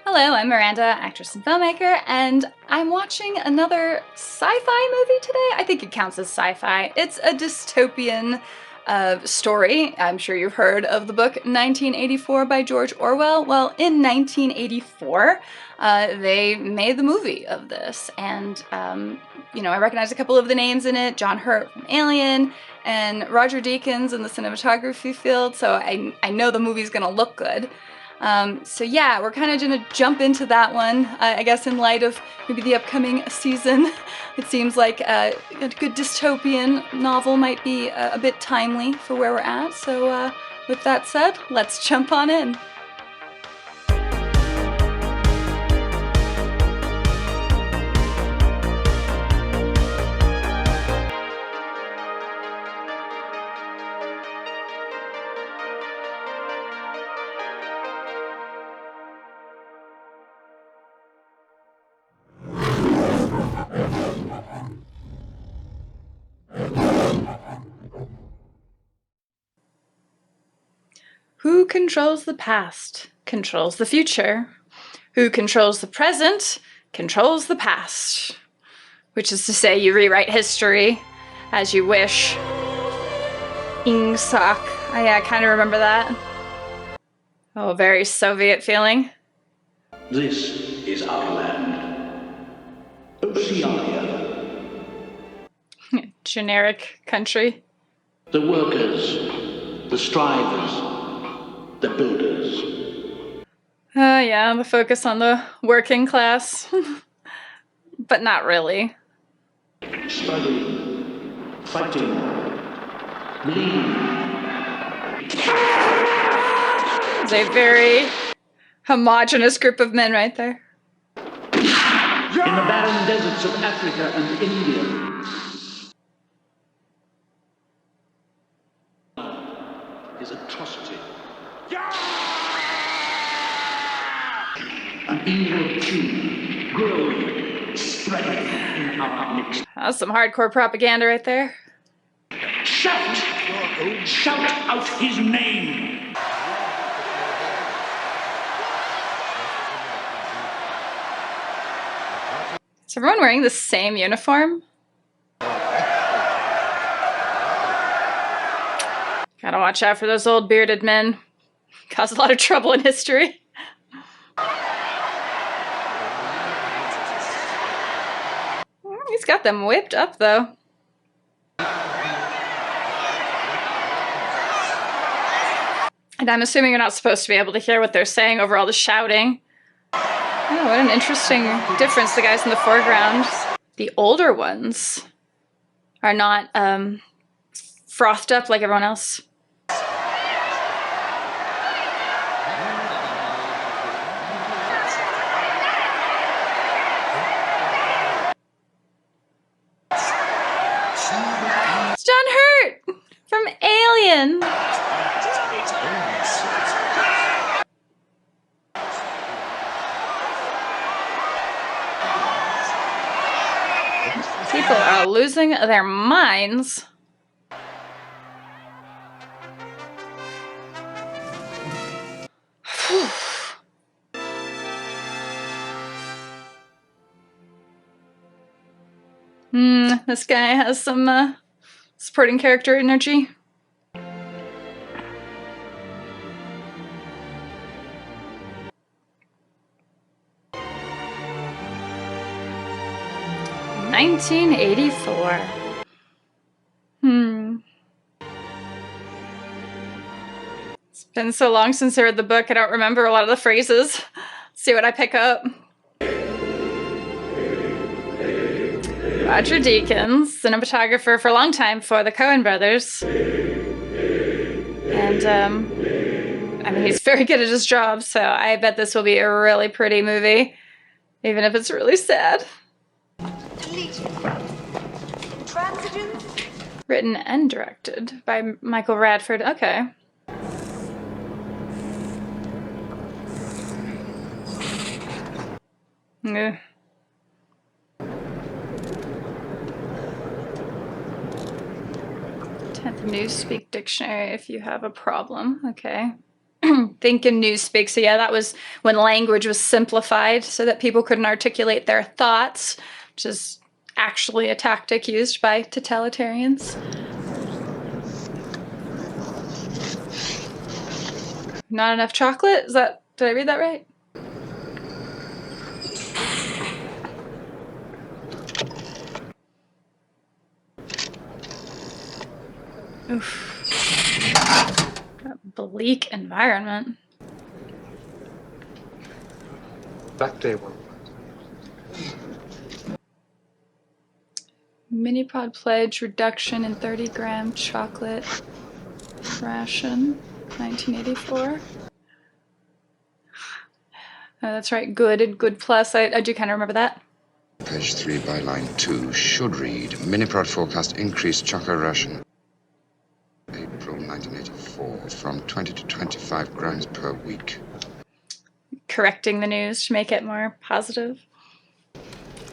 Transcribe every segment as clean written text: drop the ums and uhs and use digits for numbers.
Hello, I'm Miranda, actress and filmmaker, and I'm watching another sci-fi movie today. I think it counts as sci-fi. It's a dystopian story. I'm sure you've heard of the book 1984 by George Orwell. Well, in 1984, they made the movie of this, and I recognize a couple of the names in it: John Hurt from Alien, and Roger Deakins in the cinematography field, so I know the movie's gonna look good. So yeah, we're kind of gonna jump into that one, I guess in light of maybe the upcoming season. It seems like a good dystopian novel might be a bit timely for where we're at, so with that said, let's jump on in. Who controls the past, controls the future. Who controls the present, controls the past. Which is to say, you rewrite history as you wish. Ingsoc. I kind of remember that. Oh, very Soviet feeling. This is our land. Oceania. Generic country. The workers, the strivers, the builders. Oh yeah, the focus on the working class. But not really. Struggling, fighting, bleeding. It's a very homogenous group of men right there. In the barren deserts of Africa and India. Is atrocity. An evil tree growing, spreading in our midst. That's some hardcore propaganda right there. Shout! Shout out his name! Is everyone wearing the same uniform? Gotta watch out for those old bearded men. Cause a lot of trouble in history. He's got them whipped up, though. And I'm assuming you're not supposed to be able to hear what they're saying over all the shouting. Oh, what an interesting difference, the guys in the foreground. The older ones are not frothed up like everyone else. It's John Hurt from Alien. People are losing their minds. This guy has some supporting character energy. (1984). It's been so long since I read the book, I don't remember a lot of the phrases. Let's see what I pick up. Roger Deakins, cinematographer for a long time for the Coen brothers. And, he's very good at his job, so I bet this will be a really pretty movie, even if it's really sad. Written and directed by Michael Radford. Okay. Ugh. Newspeak dictionary if you have a problem. Okay. Think in newspeak. So yeah, that was when language was simplified so that people couldn't articulate their thoughts, which is actually a tactic used by totalitarians. Not enough chocolate? Did I read that right? Oof. Bleak environment. Black day one. Mini pod pledge reduction in 30-gram chocolate ration, 1984. Oh, that's right. Good and good plus. I do kind of remember that. Page 3 by line 2 should read Miniprod forecast increased chocolate ration. April 1984 from 20 to 25 grams per week. Correcting the news to make it more positive.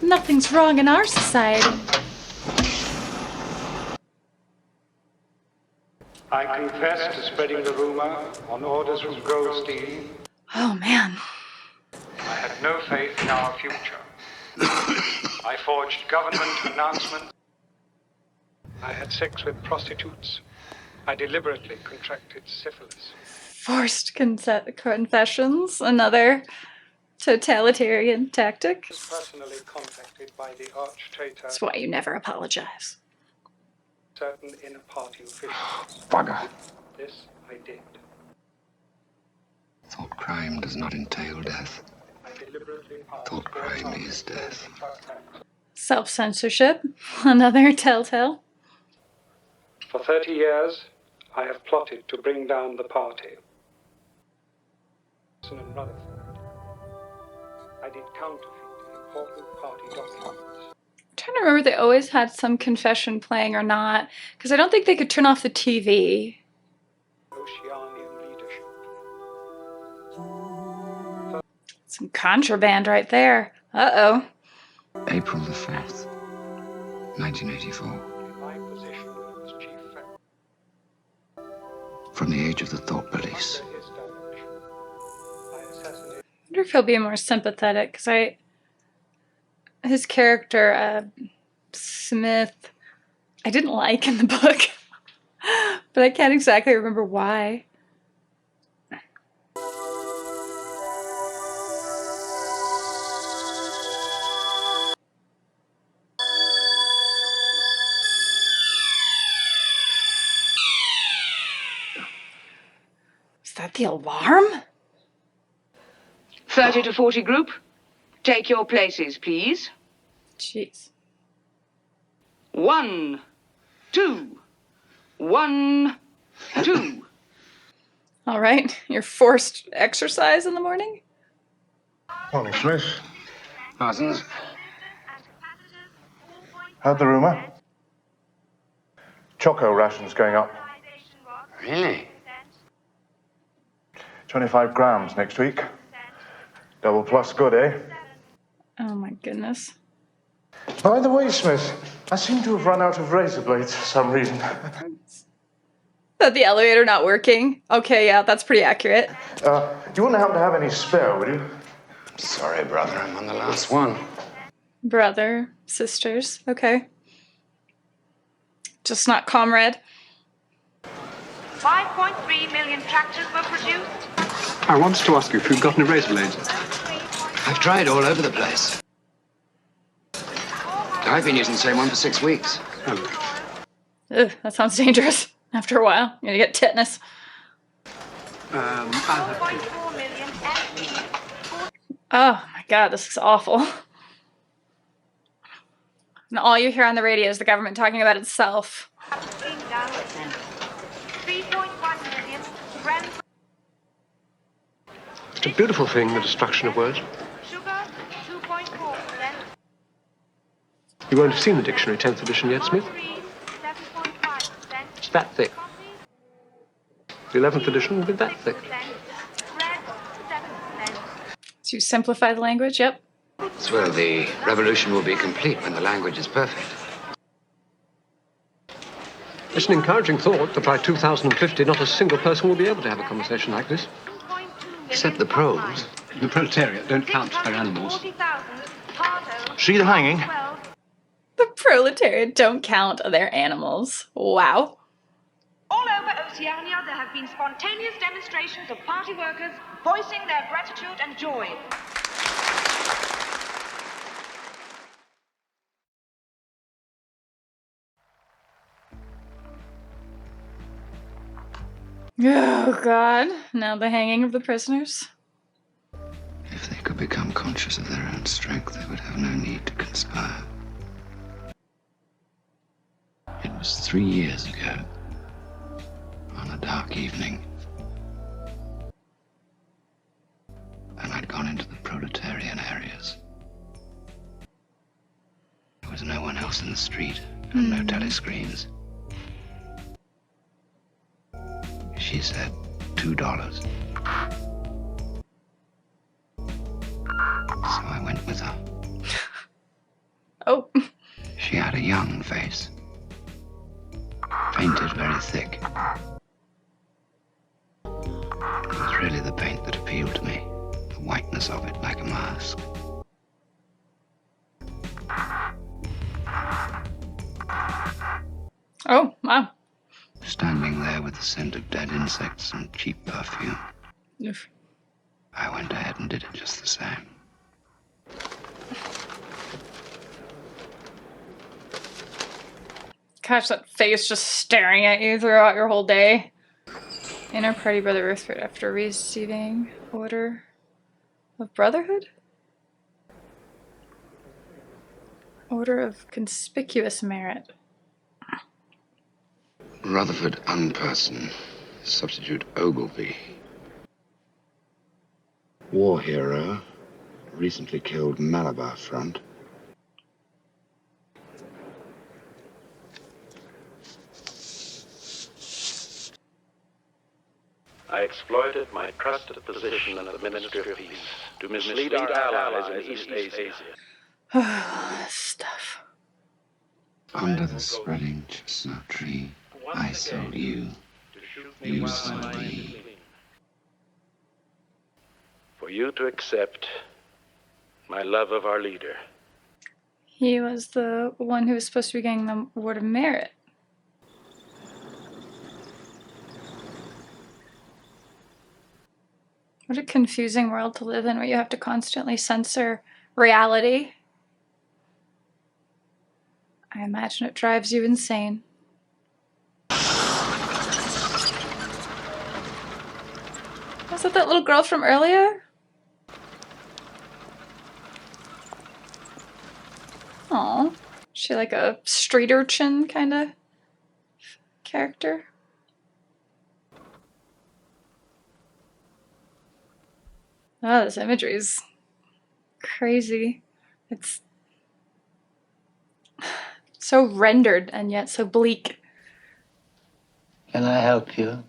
Nothing's wrong in our society. I confess to spreading the rumor on orders from Goldstein. Oh, man. I had no faith in our future. I forged government announcements. I had sex with prostitutes. I deliberately contracted syphilis. Forced confessions, another totalitarian tactic. I was personally contacted by the arch-traitor. That's why you never apologize. Certain inner party officials. Bugger. This I did. Thought crime does not entail death. I deliberately Thought crime is death. Self-censorship, another telltale. For 30 years, I have plotted to bring down the party. And Rutherford. I did counterfeit important party documents. I'm trying to remember, they always had some confession playing or not, because I don't think they could turn off the TV. Oceanian leadership. Some contraband right there. Uh-oh. April the 4th, 1984. In my position as chief fact. From the age of the thought police. Under his direction, I assassinated. I wonder if he'll be more sympathetic, because his character, Smith, I didn't like in the book, but I can't exactly remember why. Is that the alarm? 30 to 40 group, take your places, please. Jeez. 1, 2, 1, 2. All right, your forced exercise in the morning? Morning, Smith. Parsons? Heard the rumor? Choco rations going up. Really? 25 grams next week. Double plus good, eh? Oh my goodness. By the way, Smith, I seem to have run out of razor blades for some reason. That the elevator not working? Okay, yeah, that's pretty accurate. You wouldn't happen to have any spare, would you? Sorry, brother, I'm on the last one. Brother, sisters, okay. Just not comrade. 5.3 million tractors were produced. I wanted to ask you if you've got any razor blades. I've tried all over the place. I've been using the same one for 6 weeks. Oh, Ugh, that sounds dangerous. After a while, you're gonna get tetanus. I'll have 4.4 million FTs. Oh my god, this is awful. And all you hear on the radio is the government talking about itself. 3.1 million grams It's a beautiful thing, the destruction of words. sugar, 2.4%. You won't have seen the dictionary, 10th edition yet, Smith. 7.5%. It's that thick. The 11th edition will be that thick. Bread, 7%. To simplify the language, yep. Well, the revolution will be complete when the language is perfect. It's an encouraging thought that by 2050, not a single person will be able to have a conversation like this. Except the proles. The proletariat don't count their animals. See the hanging? The proletariat don't count their animals. Wow. All over Oceania, there have been spontaneous demonstrations of party workers voicing their gratitude and joy. Oh, God. Now the hanging of the prisoners. If they could become conscious of their own strength, they would have no need to conspire. It was 3 years ago, on a dark evening, and I'd gone into the proletarian areas. There was no one else in the street, and no telescreens. She said $2. So I went with her. Oh. She had a young face, painted very thick. It was really the paint that appealed to me, the whiteness of it like a mask. Oh, wow. Standing there with the scent of dead insects and cheap perfume, Oof. I went ahead and did it just the same. Gosh, that face just staring at you throughout your whole day. Inner party brother Rutherford after receiving order of brotherhood? Order of conspicuous merit. Rutherford unperson, substitute Ogilvy. War hero, recently killed Malabar front. I exploited my trusted position in the Ministry of Peace to mislead our allies in East Asia. Stuff. Under the spreading chestnut tree, I sold you. You sold me. For you to accept my love of our leader. He was the one who was supposed to be getting the Award of Merit. What a confusing world to live in where you have to constantly censor reality. I imagine it drives you insane. Was that little girl from earlier? Aw. She like a street urchin kind of character? Oh, this imagery is crazy. It's so rendered and yet so bleak. Can I help you?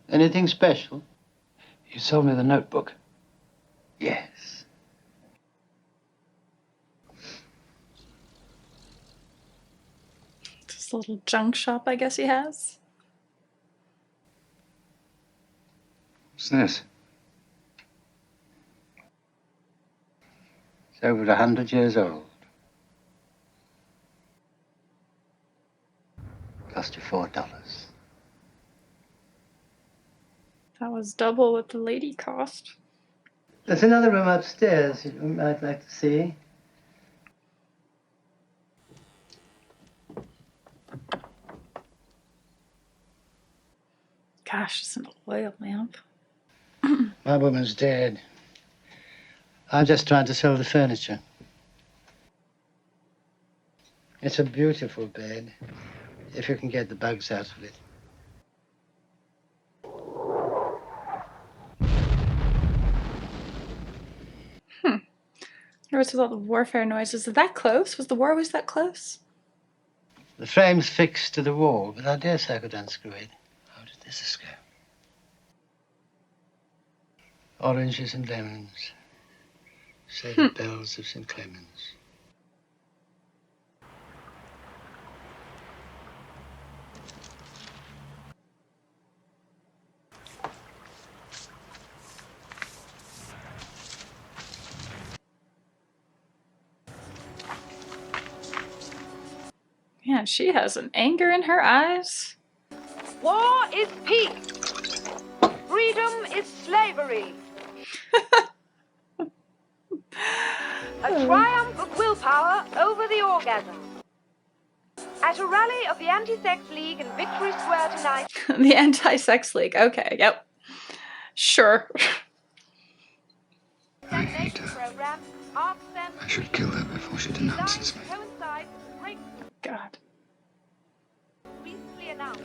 Anything special? You sold me the notebook. Yes. This little junk shop I guess he has. What's this? It's over 100 years old. Cost you $4. That was double what the lady cost. There's another room upstairs you might like to see. Gosh, it's an oil lamp. My woman's dead. I'm just trying to sell the furniture. It's a beautiful bed, if you can get the bugs out of it. What's with all the warfare noises? Is it that close? Was the war always that close? The frame's fixed to the wall, but I dare say I could unscrew it. How did this escape? Oranges and lemons. Say the bells of St. Clement's. Man, she has an anger in her eyes. War is peace. Freedom is slavery. A triumph of willpower over the orgasm. At a rally of the Anti-Sex League in Victory Square tonight. The Anti-Sex League. Okay, yep. Sure. I hate her. I should kill her before she denounces me. God.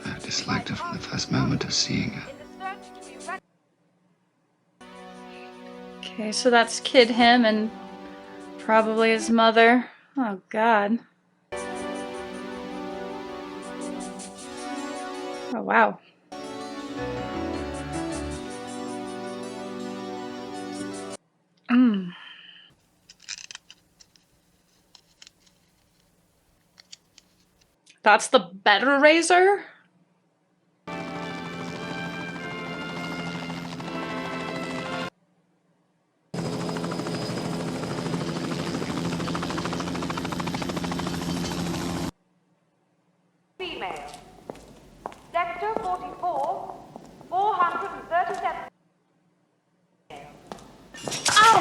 I disliked her from the first moment of seeing her. Okay, so that's Kid Him and probably his mother. Oh, God. Oh, wow. That's the better razor? Female. Sector 44, 437. Oh!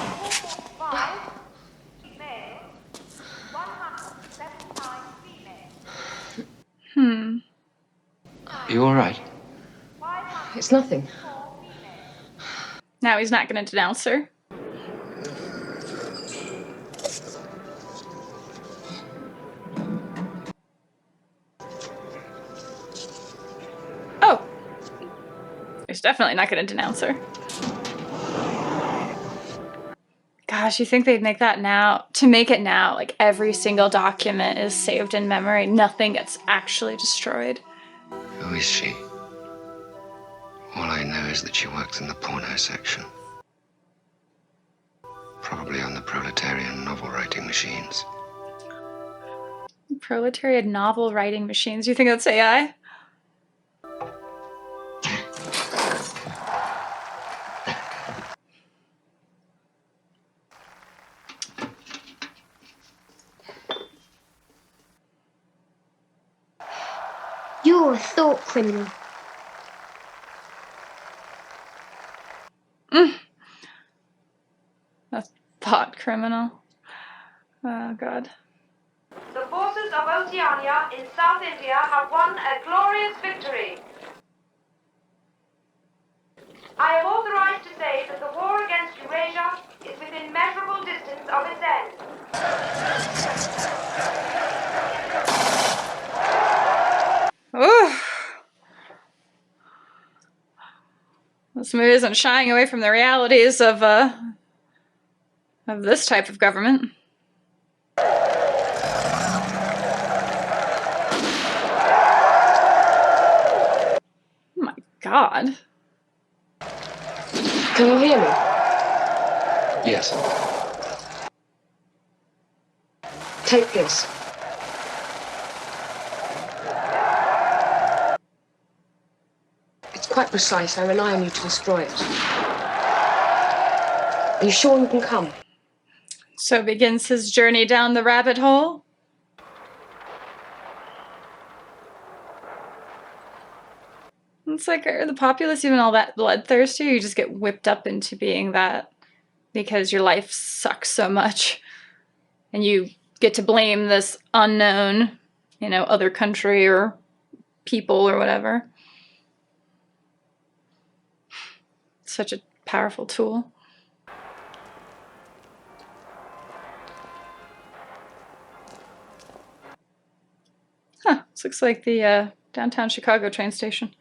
5, male, 179 female. You all right? It's nothing. Now he's not going to denounce her. Oh! He's definitely not going to denounce her. Gosh, you think they'd make that now? To make it now, like every single document is saved in memory. Nothing gets actually destroyed. Who is she? All I know is that she works in the porno section. Probably on the proletarian novel writing machines. Proletariat novel writing machines. You think that's AI? You're a thought criminal. A thought criminal. Oh, God. The forces of Oceania in South India have won a glorious victory. I am authorized to say that the war against Eurasia is within measurable distance of its end. Ooh. This movie isn't shying away from the realities of this type of government. Oh my God. Can you hear me? Yes. Take this. It's quite precise. I rely on you to destroy it. Are you sure you can come? So begins his journey down the rabbit hole. It's like, are the populace even all that bloodthirsty? You just get whipped up into being that because your life sucks so much. And you get to blame this unknown, other country or people or whatever. Such a powerful tool. Huh, this looks like the downtown Chicago train station.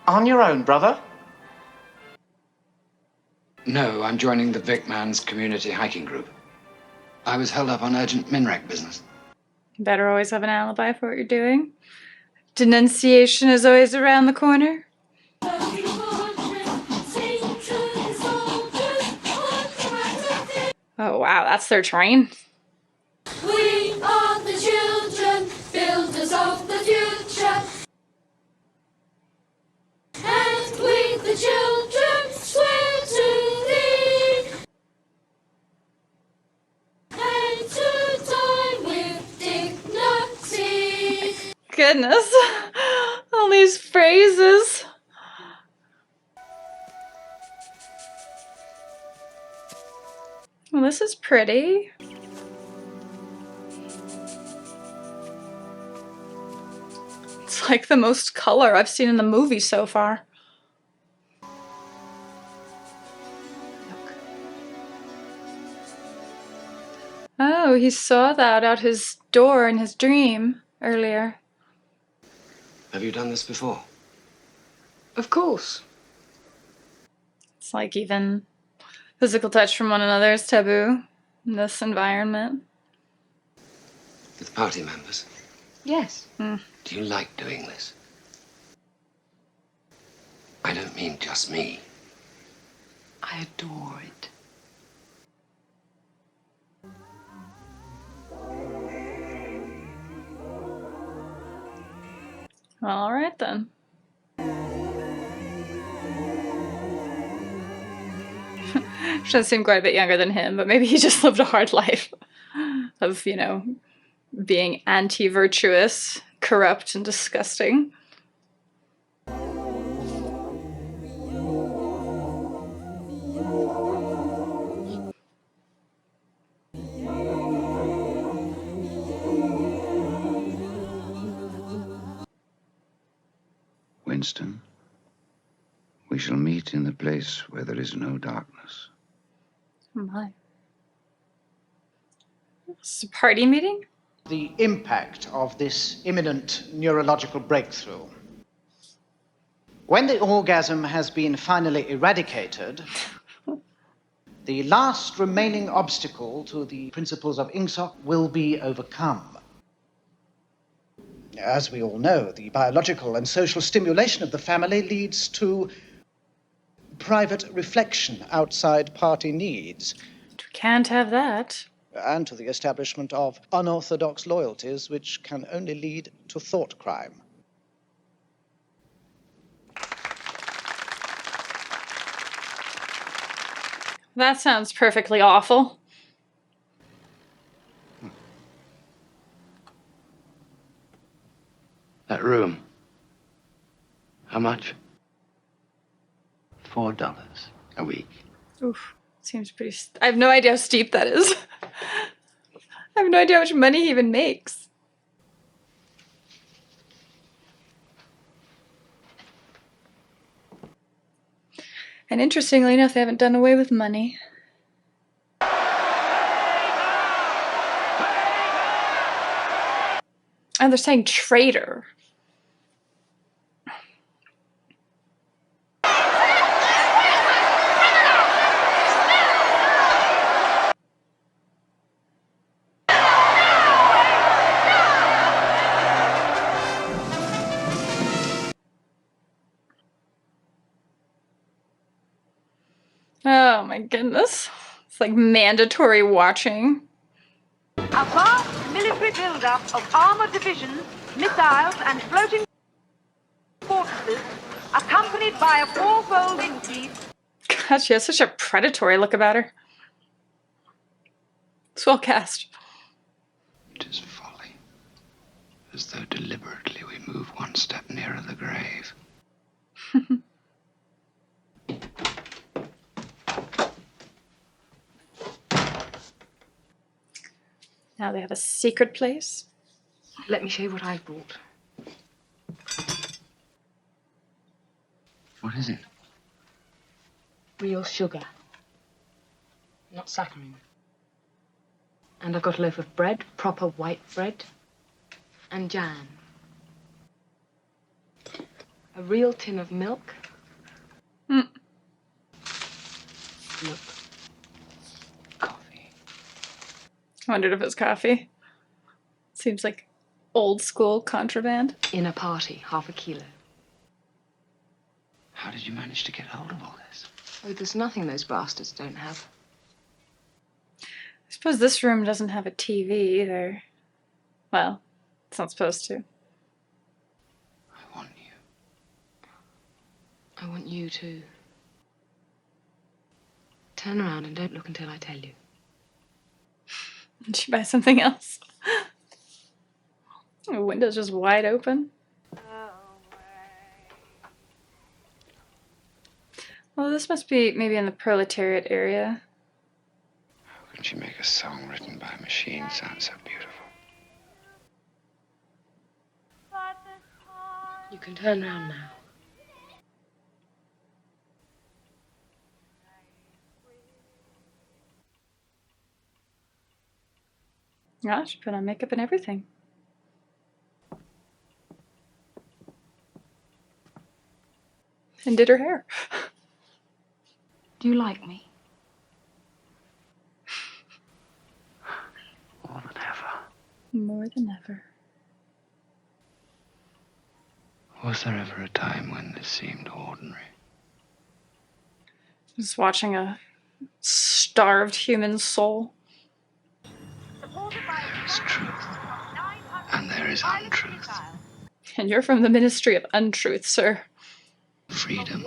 On your own, brother? No, I'm joining the Vic Man's community hiking group. I was held up on urgent MinRec business. You better always have an alibi for what you're doing. Denunciation is always around the corner. Oh wow, that's their train. We are the children, builders of the future. And we the children swear to thee. And to goodness. All these phrases. Well, this is pretty. It's like the most color I've seen in the movie so far. Oh, he saw that out his door in his dream earlier. Have you done this before? Of course. It's like even physical touch from one another is taboo in this environment. With party members? Yes. Do you like doing this? I don't mean just me. I adore it. Well, all right then. She does seem quite a bit younger than him, but maybe he just lived a hard life of, you know, being anti-virtuous, corrupt, and disgusting. Winston, we shall meet in the place where there is no darkness. Oh my. It's a party meeting? The impact of this imminent neurological breakthrough. When the orgasm has been finally eradicated, the last remaining obstacle to the principles of Ingsoc will be overcome. As we all know, the biological and social stimulation of the family leads to private reflection outside party needs. We can't have that. And to the establishment of unorthodox loyalties, which can only lead to thought crime. That sounds perfectly awful. That room. How much? $4 a week. Oof. Seems pretty... I have no idea how steep that is. I have no idea how much money he even makes. And interestingly enough, they haven't done away with money. And they're saying traitor. Oh my goodness. It's like mandatory watching. A vast military build-up of armored divisions, missiles, and floating fortresses, accompanied by a fourfold increase. God, she has such a predatory look about her. It's well cast. It is folly. As though deliberately we move one step nearer the grave. Now they have a secret place. Let me show you what I've brought. What is it? Real sugar. Not saccharine. And I've got a loaf of bread, proper white bread, and jam. A real tin of milk. Mm. Look. I wondered if it was coffee. Seems like old school contraband. In a party, half a kilo. How did you manage to get hold of all this? Oh, there's nothing those bastards don't have. I suppose this room doesn't have a TV either. Well, it's not supposed to. I want you. I want you too. Turn around and don't look until I tell you. Did she buy something else? The window's just wide open. Well, this must be maybe in the proletariat area. How can she make a song written by a machine sound so beautiful? You can turn around now. Yeah, she put on makeup and everything. And did her hair. Do you like me? More than ever. More than ever. Was there ever a time when this seemed ordinary? Just watching a starved human soul. There is truth, and there is untruth. And you're from the Ministry of Untruth, sir. Freedom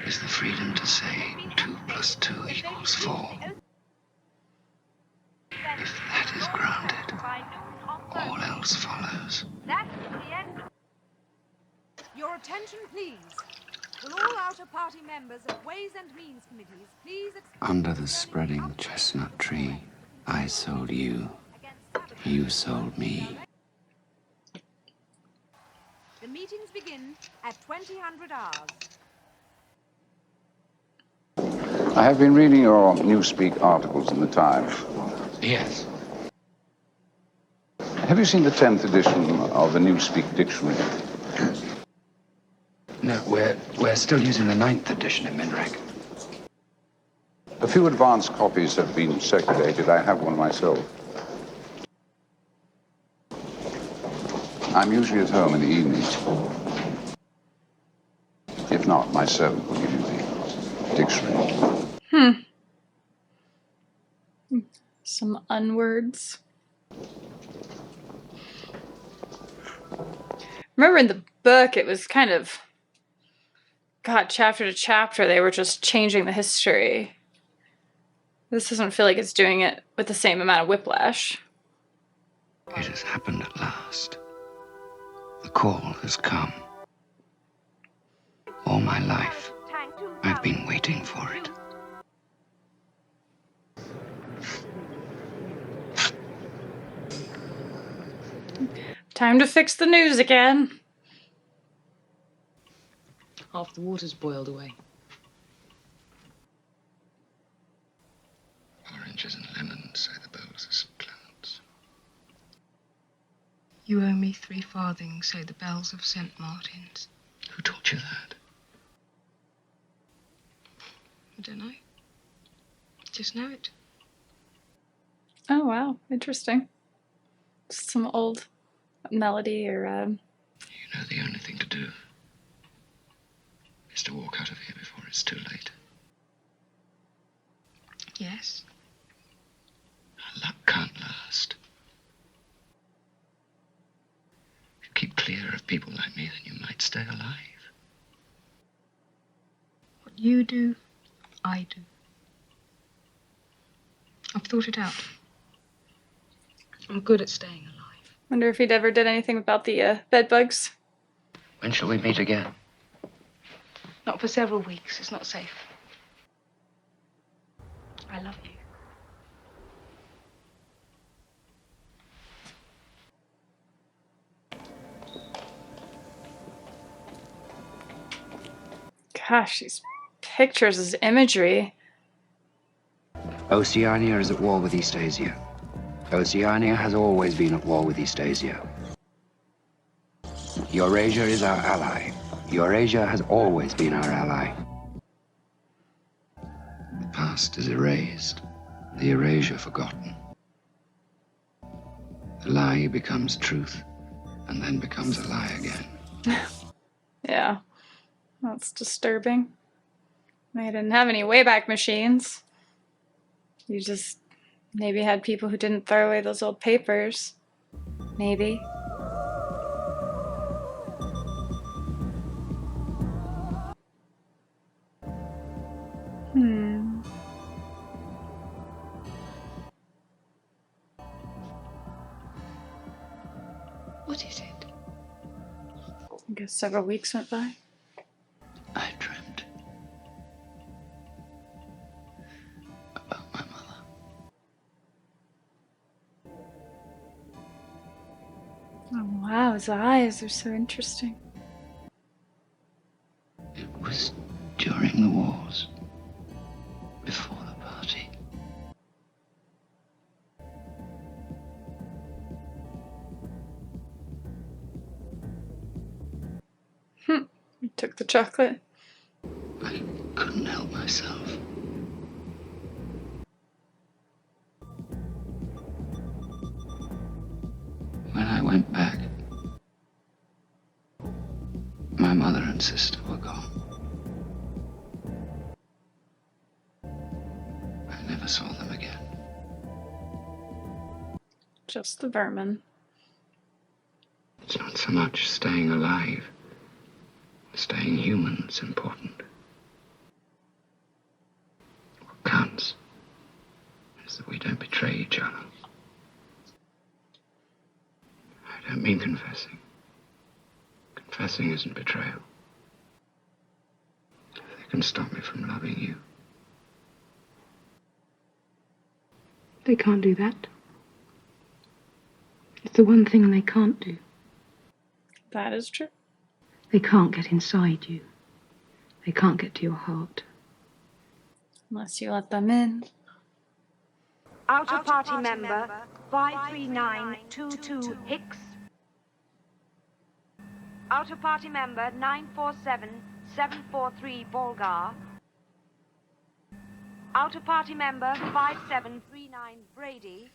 is the freedom to say 2 + 2 = 4. If that is granted, all else follows. Your attention, please. Will all outer party members of Ways and Means committees please... Under the spreading chestnut tree, I sold you. You sold me. The meetings begin at 2000 hours. I have been reading your Newspeak articles in the Times. Yes. Have you seen the 10th edition of the Newspeak dictionary? No, we're still using the 9th edition in Minrek. A few advanced copies have been circulated. I have one myself. I'm usually at home in the evening. If not, my servant will give you the dictionary. Some unwords. Remember in the book, it was kind of, God, chapter to chapter, they were just changing the history. This doesn't feel like it's doing it with the same amount of whiplash. It has happened at last. The call has come. All my life, I've been waiting for it. Time to fix the news again. Half the water's boiled away. Oranges and lemons, say the bells of St. Clement's. You owe me 3 farthings, say the bells of St. Martin's. Who taught you that? I don't know. Just know it. Oh, wow. Interesting. Just some old melody or... You know the only thing to do is to walk out of here before it's too late. Yes. Our luck can't last. If you keep clear of people like me, then you might stay alive. What you do, I do. I've thought it out. I'm good at staying alive. Wonder if he'd ever did anything about the bed bugs. When shall we meet again? Not for several weeks. It's not safe. I love you. Gosh, these pictures, this imagery. Oceania is at war with Eastasia. Oceania has always been at war with Eastasia. Eurasia is our ally. Eurasia has always been our ally. The past is erased, the erasure forgotten. The lie becomes truth, and then becomes a lie again. Yeah, that's disturbing. They didn't have any Wayback Machines. You just maybe had people who didn't throw away those old papers. Maybe. I guess several weeks went by. I dreamt about my mother. Oh wow, his eyes are so interesting. It was during the wars, before the party. He took the chocolate. I couldn't help myself. When I went back, my mother and sister were gone. I never saw them again. Just the vermin. It's not so much staying alive. Staying human is important. What counts is that we don't betray each other. I don't mean confessing. Confessing isn't betrayal. It can stop me from loving you. They can't do that. It's the one thing they can't do. That is true. They can't get inside you. They can't get to your heart. Unless you let them in. Outer party member 53922 Hicks. Outer party member 947743 Volgar. Outer party member 5739 Brady.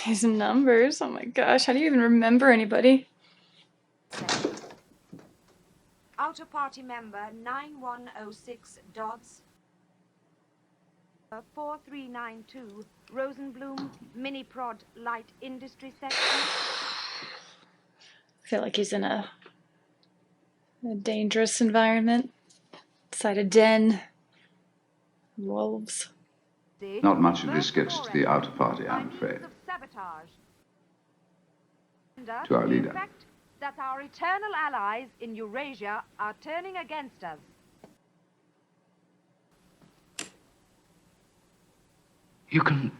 These numbers, oh my gosh, how do you even remember anybody? Outer party member 9106 Dodds. 4392 Rosenblum Mini Prod Light Industry Section. I feel like he's in a dangerous environment. Inside a den. Wolves. Not much of this gets to the outer party, I'm afraid. To our leader. That our eternal allies in Eurasia are turning against us. You can...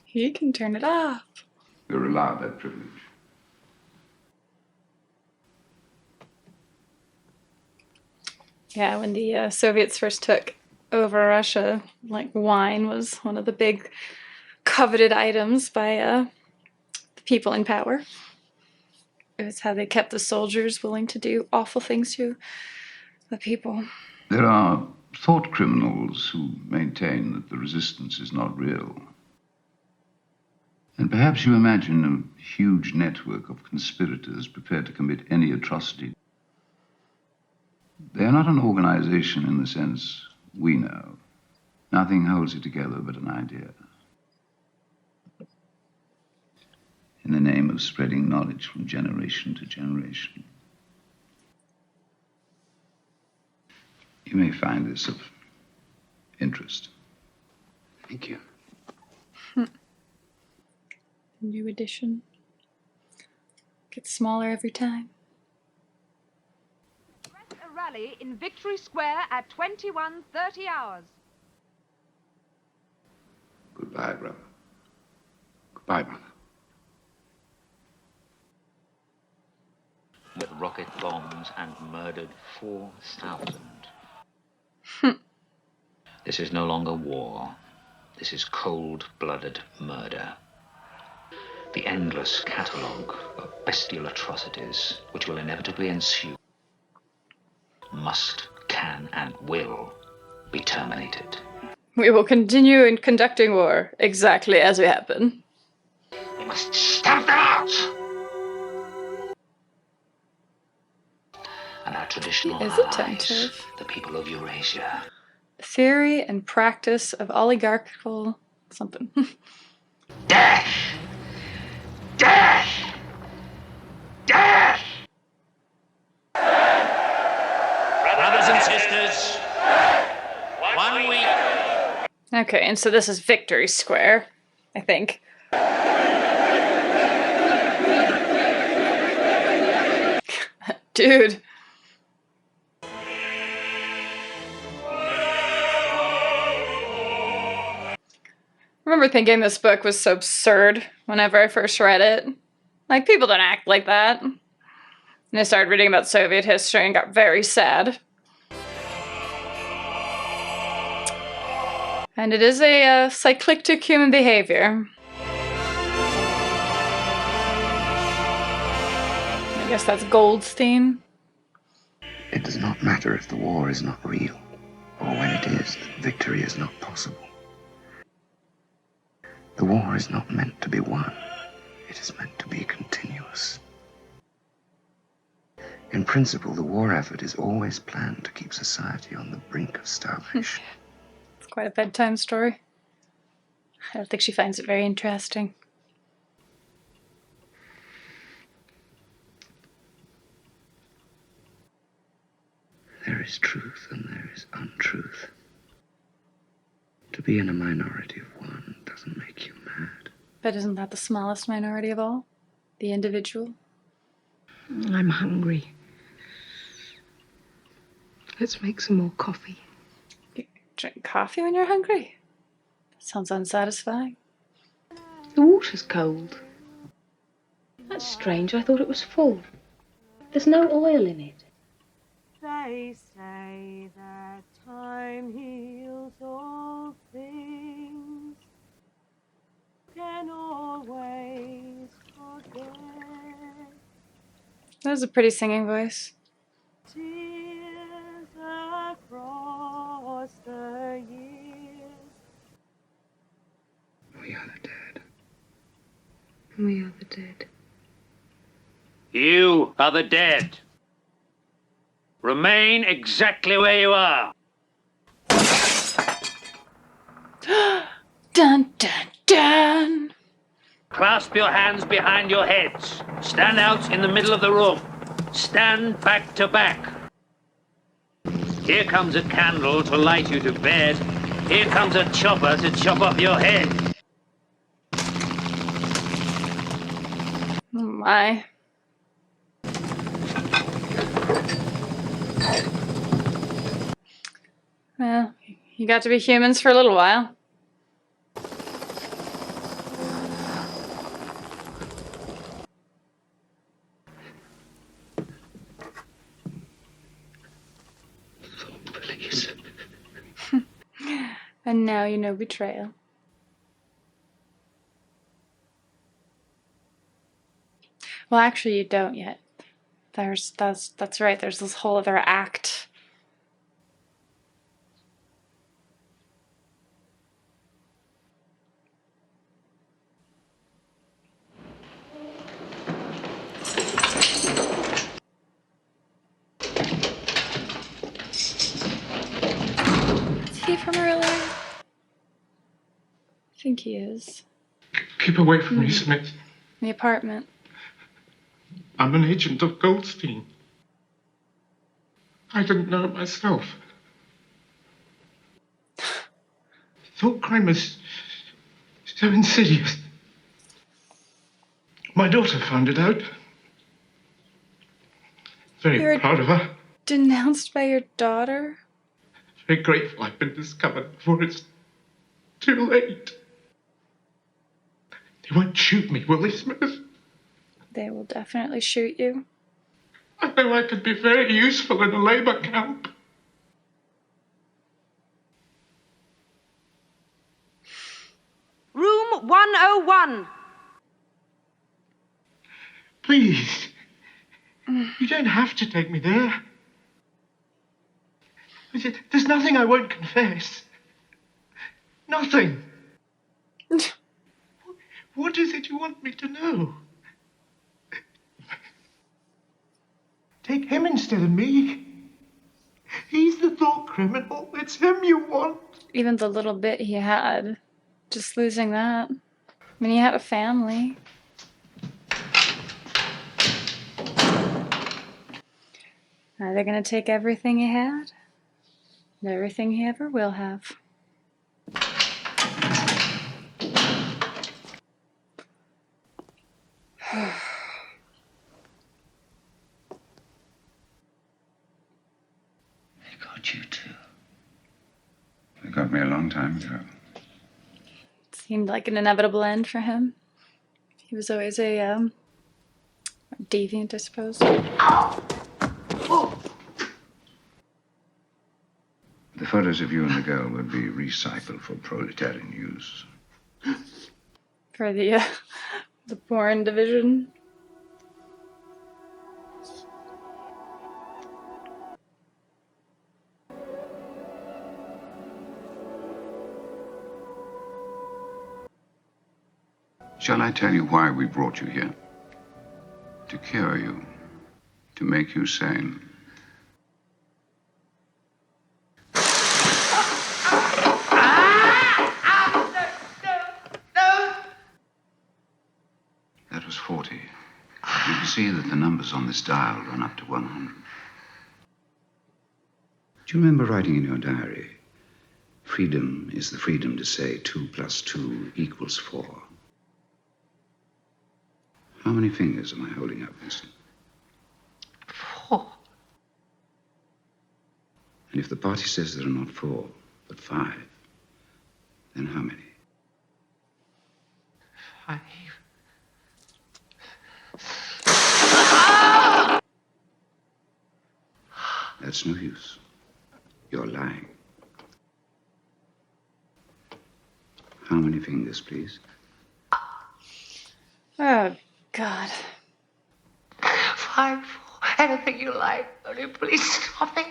He can turn it off. We're allowed that privilege. Yeah, when the Soviets first took over Russia, like wine was one of the big coveted items by the people in power. It was how they kept the soldiers willing to do awful things to the people. There are thought criminals who maintain that the resistance is not real. And perhaps you imagine a huge network of conspirators prepared to commit any atrocity. They are not an organization in the sense we know. Nothing holds it together but an idea. In the name of spreading knowledge from generation to generation. You may find this of interest. Thank you. New edition. Gets smaller every time. A rally in Victory Square at 21:30 hours. Goodbye, brother. Goodbye, brother. With rocket bombs and murdered 4,000. This is no longer war. This is cold-blooded murder. The endless catalogue of bestial atrocities which will inevitably ensue must, can, and will be terminated. We will continue in conducting war exactly as we happen. We must stamp them out! And our traditional He is allies, attentive. the people of Eurasia. The theory and practice of oligarchical something. Death! Death! Death! Brothers and sisters, 1 week. Okay, and so this is Victory Square, I think. Dude, remember thinking this book was so absurd whenever I first read it. Like, people don't act like that. And I started reading about Soviet history and got very sad. And it is a cyclic human behavior. I guess that's Goldstein. It does not matter if the war is not real, or when it is, that victory is not possible. The war is not meant to be won. It is meant to be continuous. In principle, the war effort is always planned to keep society on the brink of starvation. It's quite a bedtime story. I don't think she finds it very interesting. There is truth and there is untruth. To be in a minority of one doesn't make you mad. But isn't that the smallest minority of all? The individual? I'm hungry. Let's make some more coffee. You drink coffee when you're hungry? That sounds unsatisfying. The water's cold. That's strange. I thought it was full. There's no oil in it. They say that time heals all things. Can always forget. That was a pretty singing voice. Tears across the years. We are the dead. We are the dead. You are the dead. Remain exactly where you are. Dun, dun, dun. Clasp your hands behind your heads. Stand out in the middle of the room. Stand back to back. Here comes a candle to light you to bed. Here comes a chopper to chop off your head. Oh my. Well, you got to be humans for a little while. Please. And now you know betrayal. Well, actually, you don't yet. That's right. There's this whole other act. Is he from earlier? I think he is. Keep away from me, Smith. The apartment. I'm an agent of Goldstein. I didn't know it myself. Thought crime was so insidious. My daughter found it out. Very proud of her. Denounced by your daughter? Very grateful I've been discovered before it's too late. They won't shoot me, will they, Smith? They will definitely shoot you. I know I could be very useful in a labor camp. Room 101. Please. You don't have to take me there. There's nothing I won't confess. Nothing. What is it you want me to know? Take him instead of me. He's the thought criminal. It's him you want. Even the little bit he had. Just losing that. I mean, he had a family. Now they're gonna take everything he had. And everything he ever will have. They got you too. They got me a long time ago. Seemed like an inevitable end for him. He was always a deviant, I suppose. The photos of you and the girl would be recycled for proletarian use. For the porn division. Shall I tell you why we brought you here? To cure you, to make you sane. That was 40. You can see that the numbers on this dial run up to 100. Do you remember writing in your diary, freedom is the freedom to say 2 + 2 = 4? How many fingers am I holding up, Winston? 4. And if the party says there are not 4, but 5, then how many? 5. That's no use. You're lying. How many fingers, please? Oh, God. 5, 4, anything you like. Only please stop it.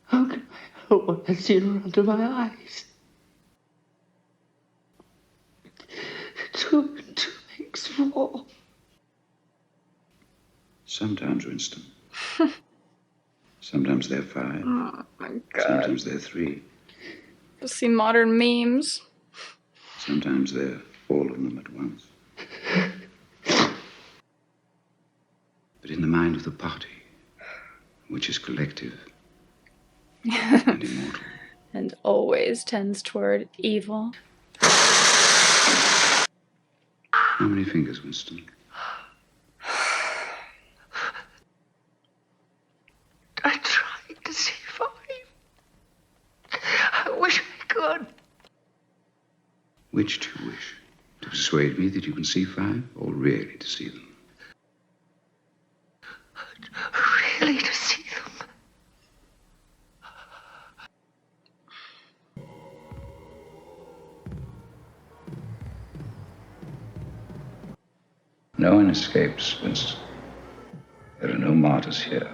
How can I help what I see run under my eyes? 2 and 2 makes 4. Sometimes, Winston. Sometimes they're 5. Oh, my God. Sometimes they're 3. Just see modern memes. Sometimes they're all of them at once. But in the mind of the party, which is collective and immortal. And always tends toward evil. How many fingers, Winston? I tried to see 5. I wish I could. Which do you wish? To persuade me that you can see 5, or really to see them? Really to see them. No one escapes, Winston. There are no martyrs here.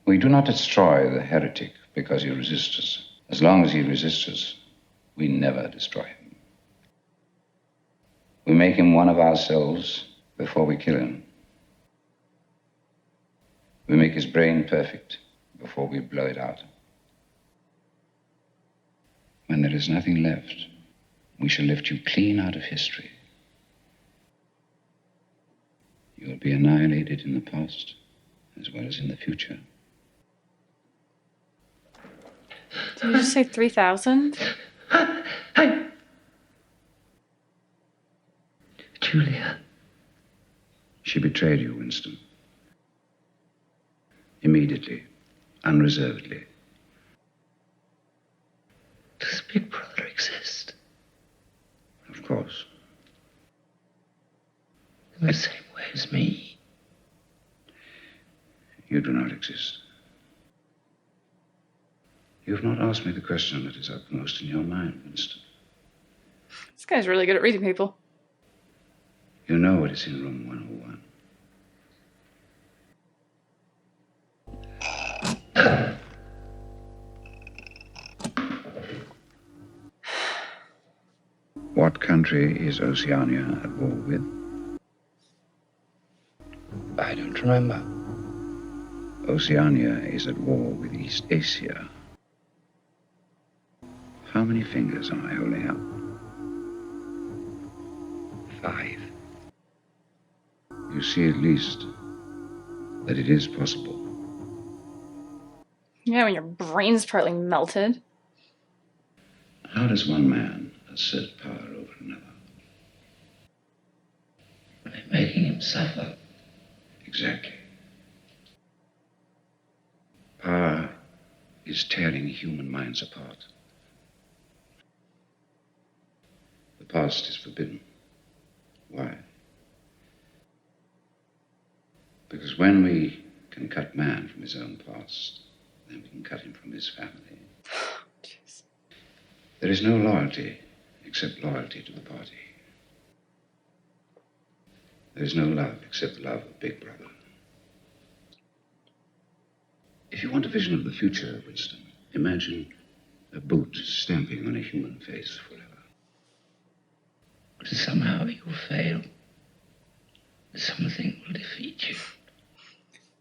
We do not destroy the heretic because he resists us. As long as he resists us, we never destroy him. We make him one of ourselves before we kill him. We make his brain perfect before we blow it out. When there is nothing left, we shall lift you clean out of history. You will be annihilated in the past as well as in the future. Did you just say 3,000? Julia. She betrayed you, Winston. Immediately, unreservedly. Does Big Brother exist? Of course. In the same way as me. You do not exist. You have not asked me the question that is uppermost in your mind, Winston. This guy's really good at reading people. You know what is in room 101. What country is Oceania at war with? I don't remember. Oceania is at war with East Asia. How many fingers am I holding up? 5. You see at least that it is possible. Yeah, when your brain's partly melted. How does one man assert power over another? By making him suffer. Exactly. Power is tearing human minds apart past is forbidden. Why? Because when we can cut man from his own past, then we can cut him from his family. Jeez. There is no loyalty except loyalty to the party. There is no love except love of Big Brother. If you want a vision of the future, Winston, imagine a boot stamping on a human face forever. But somehow you'll fail. Something will defeat you.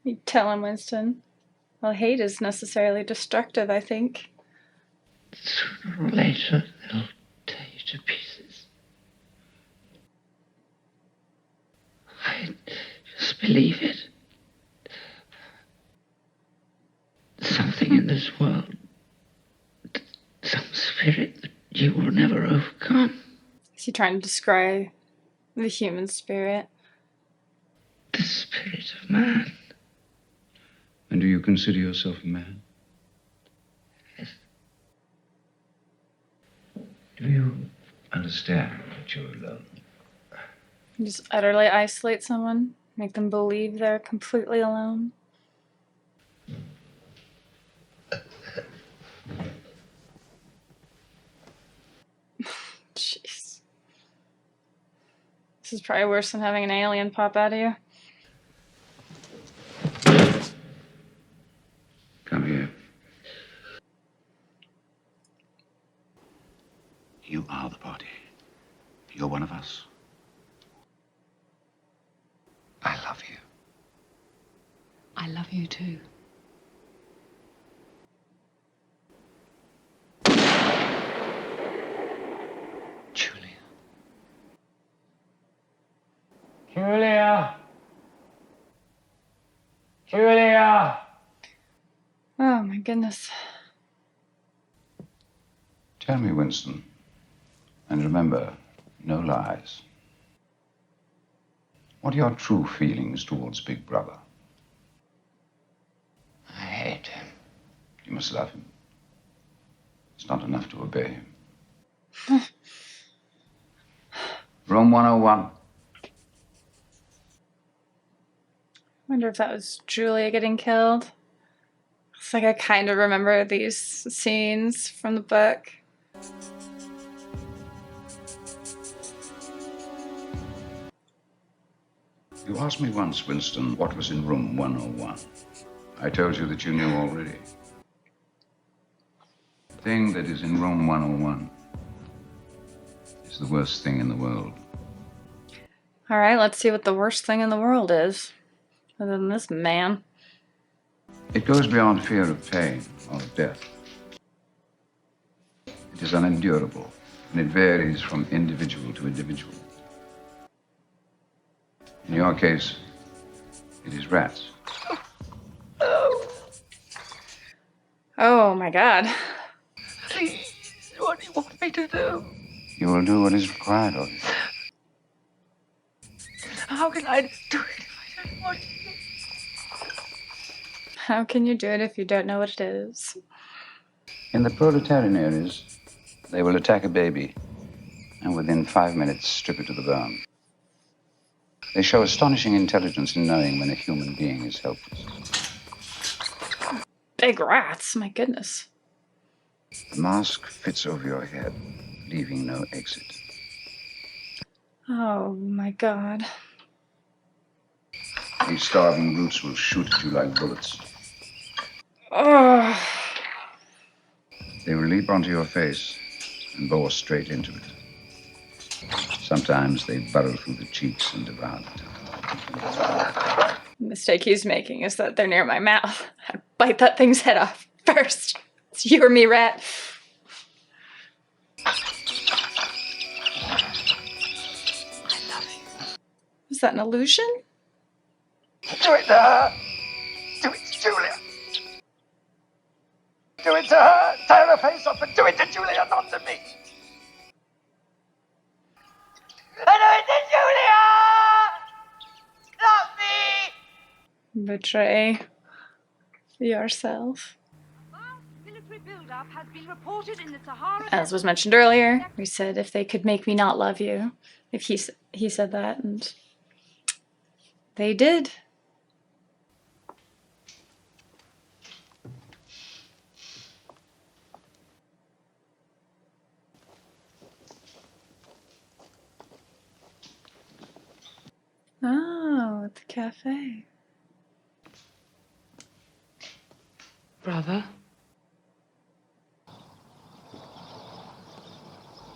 You tell him, Winston. Well, hate is necessarily destructive, I think. Sooner or later, they'll tear you to pieces. I just believe it. Something in this world, some spirit that you will never overcome. Is he trying to describe the human spirit? The spirit of man. And do you consider yourself a man? Yes. Do you understand that you're alone? You just utterly isolate someone, make them believe they're completely alone. Jeez. This is probably worse than having an alien pop out of you. Come here. You are the party. You're one of us. I love you. I love you too. Julia! Julia! Oh my goodness. Tell me, Winston, and remember, no lies. What are your true feelings towards Big Brother? I hate him. You must love him. It's not enough to obey him. Room 101. I wonder if that was Julia getting killed. It's like I kind of remember these scenes from the book. You asked me once, Winston, what was in room 101. I told you that you knew already. The thing that is in room 101 is the worst thing in the world. All right, let's see what the worst thing in the world is. Other than this man. It goes beyond fear of pain or of death. It is unendurable, and it varies from individual to individual. In your case, it is rats. Oh my God. Please, what do you want me to do? You will do what is required of you. How can I do it if I don't want to? How can you do it if you don't know what it is? In the proletarian areas, they will attack a baby and within 5 minutes strip it to the bone. They show astonishing intelligence in knowing when a human being is helpless. Big rats, my goodness. The mask fits over your head, leaving no exit. Oh my God. These starving brutes will shoot at you like bullets. Oh. They will leap onto your face and bore straight into it. Sometimes they burrow through the cheeks and devour it. The mistake he's making is that they're near my mouth. I'd bite that thing's head off first. It's you or me, rat. I love you. Was that an illusion? Do it to her! Do it to Julia! Do it to her! Tear her face off and do it to Julia, not to me! And do it to Julia! Not me! Betray yourself. Military buildup has been reported in the Sahara. As was mentioned earlier, we said if they could make me not love you, if he said that, and they did. Oh, at the cafe. Brother?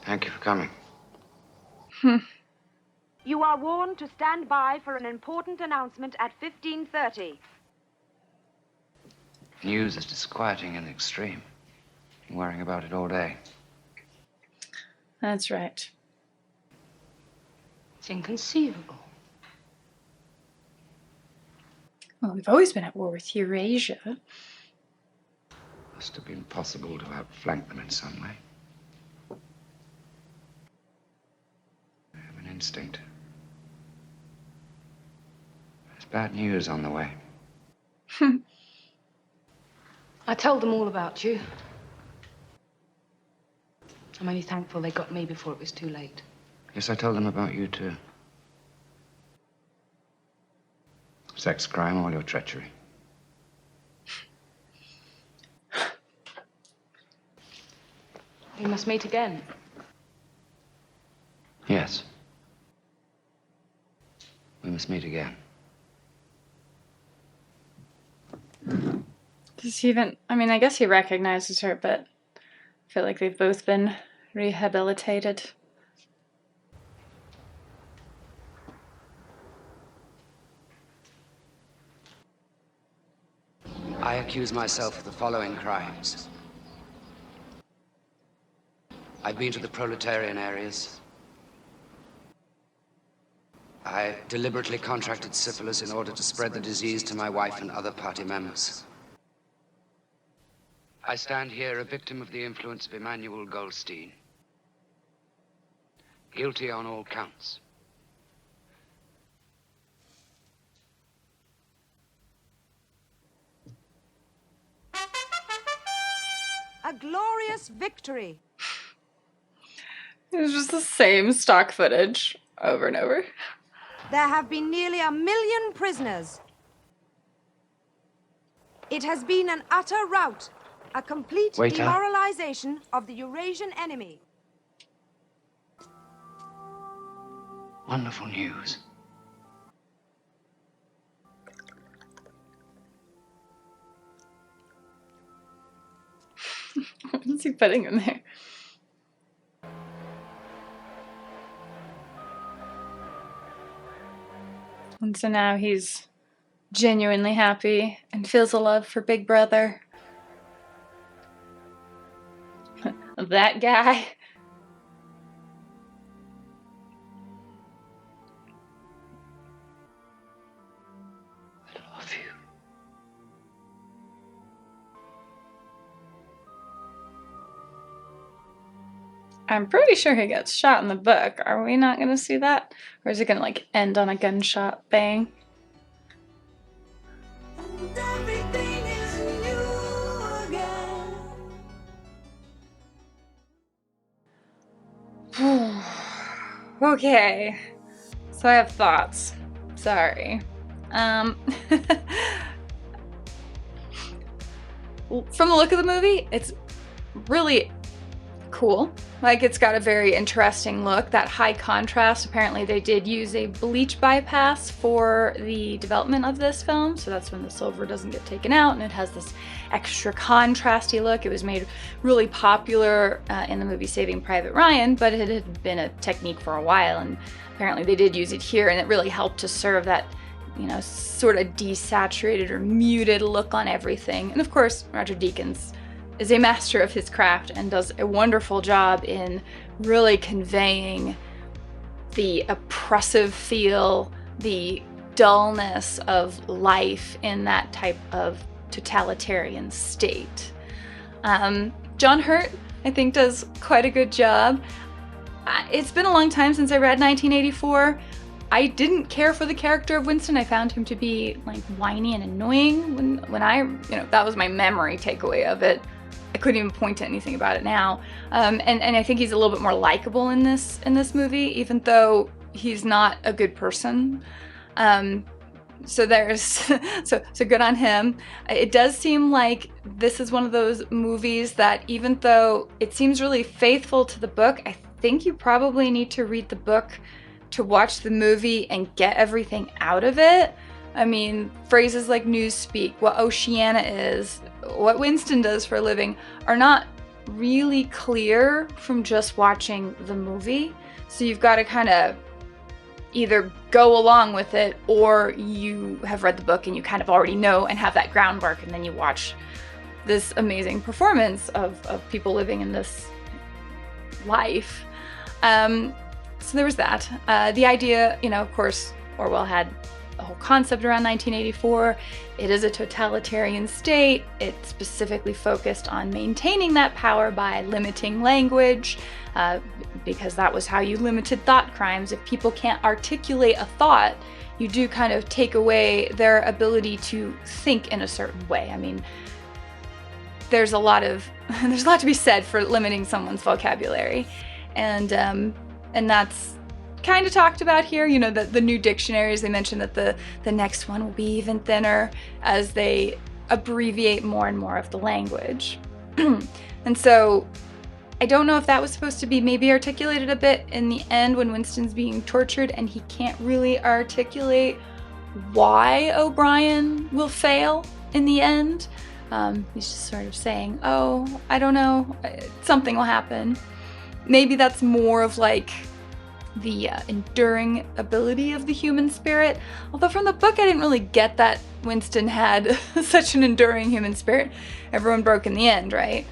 Thank you for coming. You are warned to stand by for an important announcement at 15:30. News is disquieting in the extreme. I'm worrying about it all day. That's right. It's inconceivable. Well, we've always been at war with Eurasia. Must have been possible to outflank them in some way. I have an instinct. There's bad news on the way. I told them all about you. I'm only thankful they got me before it was too late. Yes, I told them about you, too. Sex crime, all your treachery. We must meet again. Yes. We must meet again. Does he even, I mean, I guess he recognizes her, but I feel like they've both been rehabilitated. I accuse myself of the following crimes. I've been to the proletarian areas. I deliberately contracted syphilis in order to spread the disease to my wife and other party members. I stand here a victim of the influence of Emmanuel Goldstein. Guilty on all counts. A glorious victory. It was just the same stock footage over and over. There have been nearly 1 million prisoners. It has been an utter rout, a complete Waiter. demoralization of the Eurasian enemy. Wonderful news. What is he putting in there? And so now he's genuinely happy and feels a love for Big Brother. That guy. I love you. I'm pretty sure he gets shot in the book. Are we not going to see that? Or is it going to like end on a gunshot bang? Okay. So I have thoughts. Sorry. From the look of the movie, it's really cool. Like, it's got a very interesting look. That high contrast, apparently they did use a bleach bypass for the development of this film, so that's when the silver doesn't get taken out and it has this extra contrasty look. It was made really popular in the movie Saving Private Ryan, but it had been a technique for a while, and apparently they did use it here, and it really helped to serve that, you know, sort of desaturated or muted look on everything. And of course, Roger Deakins is a master of his craft and does a wonderful job in really conveying the oppressive feel, the dullness of life in that type of totalitarian state. John Hurt, I think, does quite a good job. It's been a long time since I read 1984. I didn't care for the character of Winston. I found him to be like whiny and annoying when I, you know, that was my memory takeaway of it. I couldn't even point to anything about it now. And I think he's a little bit more likable in this movie, even though he's not a good person. So there's so good on him. It does seem like this is one of those movies that, even though it seems really faithful to the book, I think you probably need to read the book to watch the movie and get everything out of it. I mean, phrases like newspeak, what Oceania is, what Winston does for a living are not really clear from just watching the movie. So you've got to kind of either go along with it, or you have read the book and you kind of already know and have that groundwork, and then you watch this amazing performance of people living in this life. So there was that. The idea, of course, Orwell had a whole concept around 1984. It is a totalitarian state. It specifically focused on maintaining that power by limiting language, because that was how you limited thought crimes. If people can't articulate a thought, you do kind of take away their ability to think in a certain way. I mean, there's a lot to be said for limiting someone's vocabulary, and that's kind of talked about here. The new dictionaries, they mentioned that the next one will be even thinner as they abbreviate more and more of the language. And so I don't know if that was supposed to be maybe articulated a bit in the end when Winston's being tortured and he can't really articulate why O'Brien will fail in the end. He's just sort of saying, oh, I don't know, something will happen. Maybe that's more of like the enduring ability of the human spirit. Although from the book I didn't really get that Winston had such an enduring human spirit. Everyone broke in the end, right?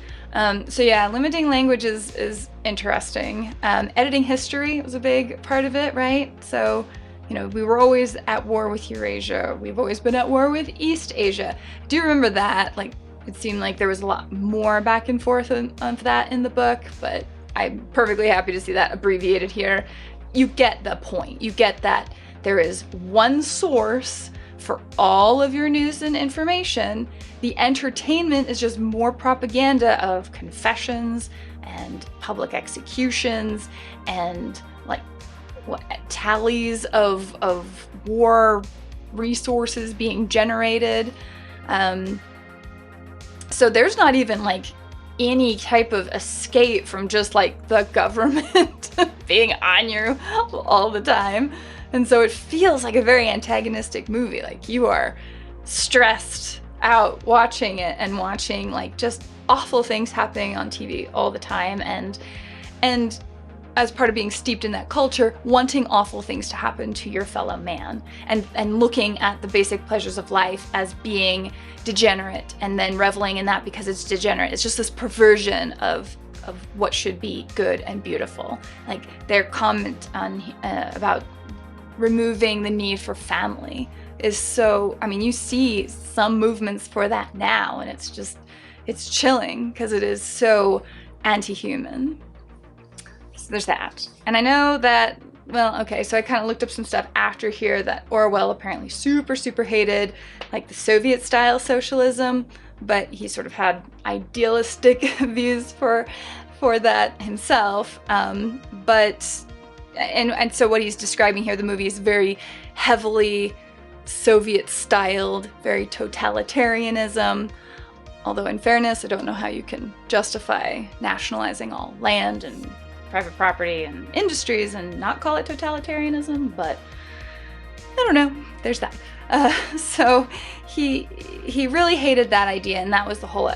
So yeah, limiting language is interesting. Editing history was a big part of it, right? So, we were always at war with Eurasia. We've always been at war with East Asia. I do remember that. Like, it seemed like there was a lot more back and forth on that in the book, but I'm perfectly happy to see that abbreviated here. You get the point. You get that there is one source for all of your news and information. The entertainment is just more propaganda of confessions and public executions and tallies of war resources being generated. So there's not even any type of escape from just the government being on you all the time. And so it feels like a very antagonistic movie. You are stressed out watching it and watching just awful things happening on TV all the time, and as part of being steeped in that culture, wanting awful things to happen to your fellow man, and looking at the basic pleasures of life as being degenerate, and then reveling in that because it's degenerate. It's just this perversion of what should be good and beautiful. Their comment on about removing the need for family is so, you see some movements for that now, and it's chilling because it is so anti-human. So there's that. And I know that, so I kind of looked up some stuff after here that Orwell apparently super, super hated, the Soviet-style socialism, but he sort of had idealistic views for that himself. But so what he's describing here, the movie is very heavily Soviet-styled, very totalitarianism. Although in fairness, I don't know how you can justify nationalizing all land and private property and industries and not call it totalitarianism, but I don't know, there's that. So he really hated that idea, and that was the whole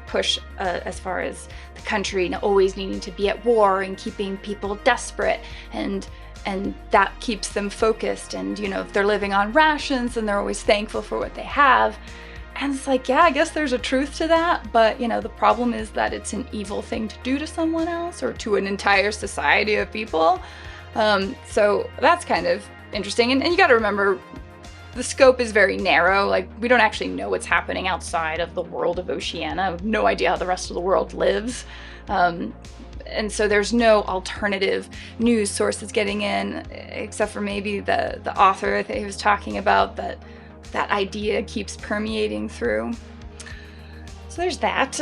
push as far as the country always needing to be at war and keeping people desperate, and that keeps them focused, and if they're living on rations, then they're always thankful for what they have. And it's yeah, I guess there's a truth to that, but the problem is that it's an evil thing to do to someone else or to an entire society of people. So that's kind of interesting. And you got to remember, the scope is very narrow. We don't actually know what's happening outside of the world of Oceania. I have no idea how the rest of the world lives. And so there's no alternative news sources getting in, except for maybe the author that he was talking about, that idea keeps permeating through. So there's that.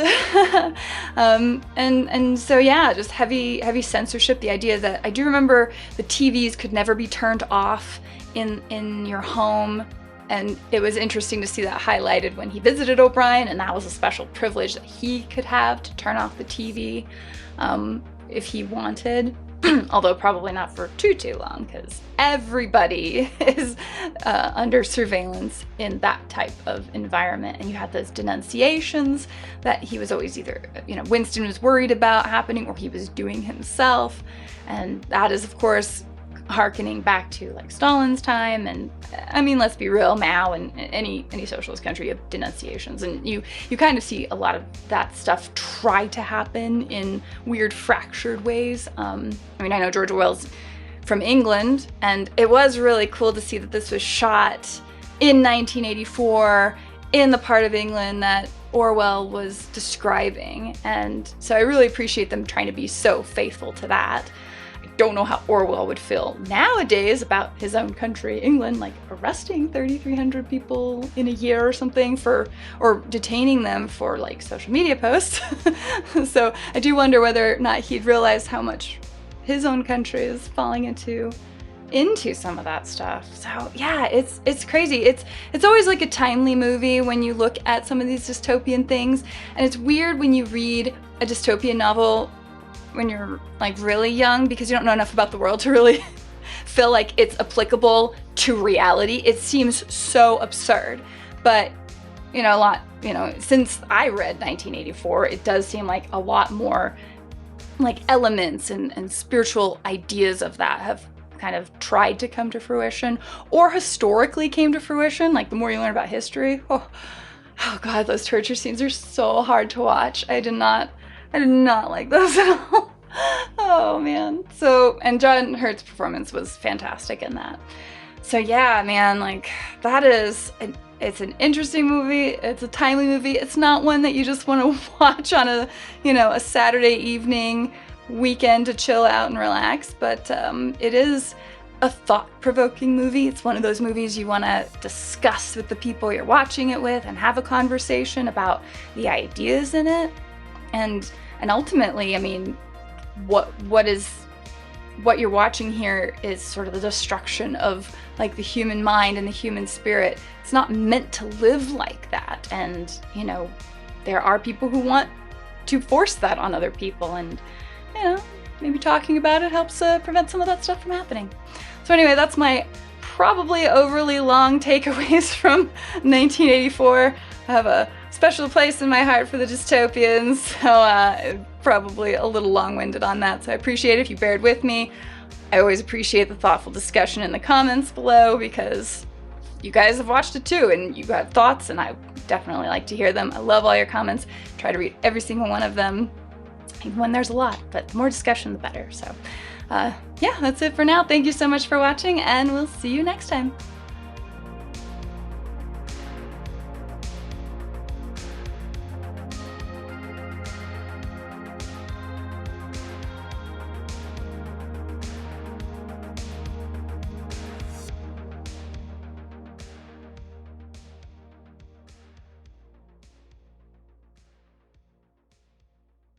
And so yeah, just heavy censorship. The idea that I do remember the TVs could never be turned off in your home. And it was interesting to see that highlighted when he visited O'Brien, and that was a special privilege that he could have to turn off the TV if he wanted. Although probably not for too long, because everybody is under surveillance in that type of environment. And you had those denunciations that he was always either, Winston was worried about happening or he was doing himself. And that is, of course, harkening back to like Stalin's time. And I mean, let's be real, Mao and any socialist country have denunciations, and you kind of see a lot of that stuff try to happen in weird fractured ways. I mean, I know George Orwell's from England, and it was really cool to see that this was shot in 1984 in the part of England that Orwell was describing. And so I really appreciate them trying to be so faithful to that. Don't know how Orwell would feel nowadays about his own country, England, like arresting 3,300 people in a year or something or detaining them for like social media posts. So I do wonder whether or not he'd realize how much his own country is falling into some of that stuff. So yeah, it's crazy. It's always like a timely movie when you look at some of these dystopian things, and it's weird when you read a dystopian novel when you're like really young, because you don't know enough about the world to really feel like it's applicable to reality. It seems so absurd, but since I read 1984, it does seem like a lot more like elements and spiritual ideas of that have kind of tried to come to fruition, or historically came to fruition. Like the more you learn about history, oh God, those torture scenes are so hard to watch. I did not like those at all. Oh man. So, and John Hurt's performance was fantastic in that. So yeah, man, like it's an interesting movie. It's a timely movie. It's not one that you just want to watch on a Saturday evening weekend to chill out and relax, but it is a thought-provoking movie. It's one of those movies you want to discuss with the people you're watching it with and have a conversation about the ideas in it. And ultimately, I mean, what you're watching here is sort of the destruction of like the human mind and the human spirit. It's not meant to live like that. And, there are people who want to force that on other people, and, maybe talking about it helps prevent some of that stuff from happening. So anyway, that's my probably overly long takeaways from 1984. I have a special place in my heart for the dystopians, so probably a little long-winded on that, so I appreciate it if you bared with me. I always appreciate the thoughtful discussion in the comments below, because you guys have watched it too, and you got thoughts, and I definitely like to hear them. I love all your comments. Try to read every single one of them, even when there's a lot, but the more discussion, the better. So yeah, that's it for now. Thank you so much for watching, and we'll see you next time.